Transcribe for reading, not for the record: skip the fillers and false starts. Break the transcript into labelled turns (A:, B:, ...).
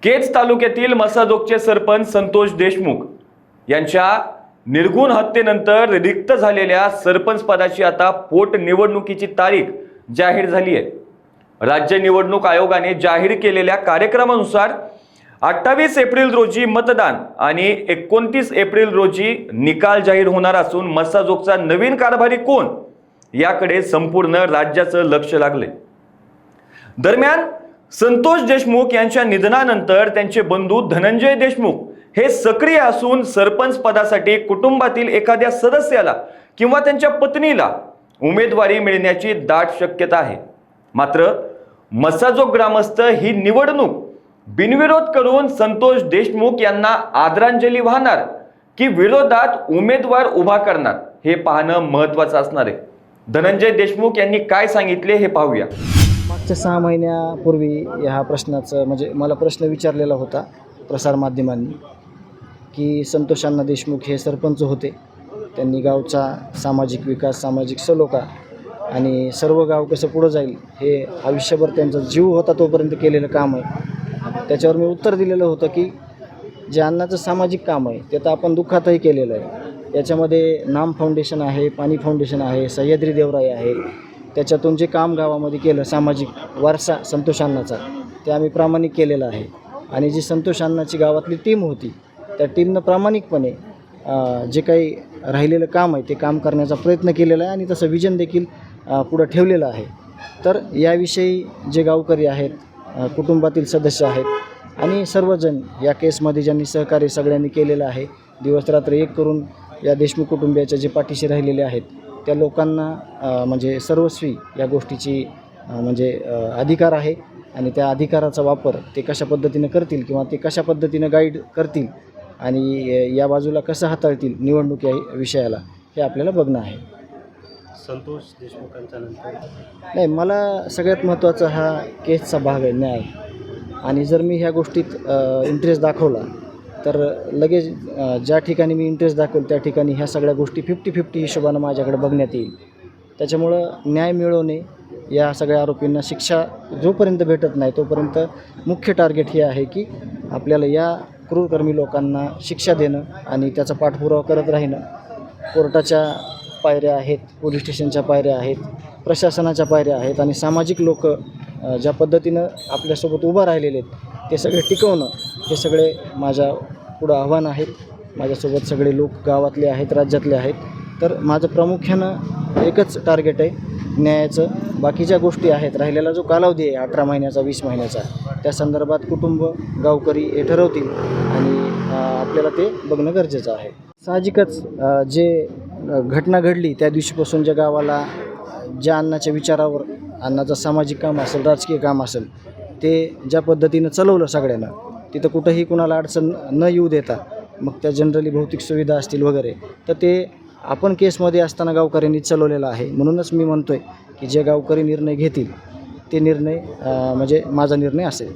A: केज तालुक्यातील मसाजोगचे सरपंच संतोष देशमुख यांच्या निर्गुण हत्येनंतर रिक्त झालेल्या सरपंच पदाची आता पोटनिवडणुकीची तारीख जाहीर झाली आहे। राज्य निवडणूक आयोगाने जाहीर केलेल्या कार्यक्रमानुसार 28 एप्रिल रोजी मतदान आणि 29 एप्रिल रोजी निकाल जाहीर होणार असून मसाजोगचा नवीन कारभारी कोण याकडे संपूर्ण राज्याचं लक्ष लागले। दरम्यान संतोष देशमुख यांच्या निधनानंतर त्यांचे बंधू धनंजय देशमुख हे सक्रिय असून सरपंच पदासाठी कुटुंबातील एखाद्या सदस्याला किंवा त्यांच्या पत्नीला उमेदवारी मिळण्याची दाट शक्यता आहे। मात्र मसाजोग ग्रामस्थ ही निवडणूक बिनविरोध करून संतोष देशमुख यांना आदरांजली वाहणार की विरोधात उमेदवार उभा करणार हे पाहणं महत्त्वाचं असणार आहे। धनंजय देशमुख यांनी काय सांगितले हे पाहूया।
B: मागच्या 6 महिन्यापूर्वी ह्या प्रश्नाचं म्हणजे मला प्रश्न विचारलेला होता प्रसारमाध्यमांनी की संतोष अण्णा देशमुख हे सरपंच होते। त्यांनी गावचा सामाजिक विकास, सामाजिक सलोखा आणि सर्व गाव कसं पुढं जाईल हे आयुष्यभर त्यांचा जीव होता तोपर्यंत केलेलं काम आहे। त्याच्यावर मी उत्तर दिलेलं होतं की जे अण्णाचं सामाजिक काम आहे ते तर आपण दुःखातही केलेलं आहे। याच्यामध्ये नाम फाउंडेशन आहे, पाणी फाउंडेशन आहे, सह्याद्री देवराई आहे। त्याच्यातून जे काम गावामध्ये केलं सामाजिक वारसा संतोष अण्णाचा ते आम्ही प्रामाणिक केलेलं आहे। आणि जी संतोष अण्णाची गावातली टीम होती त्या टीमनं प्रामाणिकपणे जे काही राहिलेलं काम आहे ते काम करण्याचा प्रयत्न केलेला आहे आणि तसं विजन देखील पुढं ठेवलेलं आहे। तर याविषयी जे गावकरी आहेत, कुटुंबातील सदस्य आहेत आणि सर्वजण या केसमध्ये ज्यांनी सहकार्य सगळ्यांनी केलेलं आहे, दिवसरात्र एक करून या देशमुख कुटुंबियाच्या जे पाठीशी राहिलेले आहेत त्या लोकांना म्हणजे सर्वस्वी या गोष्टीची म्हणजे अधिकार आहे आणि त्या अधिकाराचा वापर ते कशा पद्धतीनं करतील किंवा ते कशा पद्धतीनं गाईड करतील आणि या बाजूला कसं हाताळतील निवडणूक या विषयाला हे आपल्याला बघणं आहे।
C: संतोष देशमुखांच्या नंतर
B: नाही, मला सगळ्यात महत्त्वाचा हा केसचा भाग आहे न्याय। आणि जर मी ह्या गोष्टीत इंटरेस्ट दाखवला तर लगेच ज्या ठिकाणी मी इंटरेस्ट दाखवेल त्या ठिकाणी ह्या सगळ्या गोष्टी 50-50 हिशोबानं माझ्याकडे बघण्यात येईल। त्याच्यामुळं न्याय मिळवणे, या सगळ्या आरोपींना शिक्षा जोपर्यंत भेटत नाही तोपर्यंत मुख्य टार्गेट हे आहे की आपल्याला या क्रूरकर्मी लोकांना शिक्षा देणं आणि त्याचा पाठपुरावा करत राहणं। कोर्टाच्या पायऱ्या आहेत, पोलीस स्टेशनच्या पायऱ्या आहेत, प्रशासनाच्या पायऱ्या आहेत आणि सामाजिक लोक ज्या पद्धतीनं आपल्यासोबत उभं राहिलेले आहेत ते सगळे टिकवणं हे सगळे माझ्या पुढं आव्हान आहेत। माझ्यासोबत सगळे लोक गावातले आहेत, राज्यातले आहेत। तर माझं प्रामुख्यानं एकच टार्गेट आहे न्यायाचं। बाकीच्या गोष्टी आहेत, राहिलेला जो कालावधी आहे 18 महिन्याचा 20 महिन्याचा त्या संदर्भात कुटुंब गावकरी हे ठरवतील आणि आपल्याला ते बघणं गरजेचं आहे। साहजिकच जे घटना घडली त्या दिवशीपासून ज्या गावाला ज्या अण्णाच्या विचारावर अण्णाचं सामाजिक काम असेल, राजकीय काम असेल ते ज्या पद्धतीनं चालवलं सगळ्यांना, तिथं कुठंही कुणाला अडचण न येऊ देता मग त्या जनरली भौतिक सुविधा असतील वगैरे तर ते आपण केसमध्ये असताना गावकऱ्यांनी चालवलेलं आहे। म्हणूनच मी म्हणतो आहे की जे गावकरी निर्णय घेतील ते निर्णय म्हणजे माझा निर्णय असेल।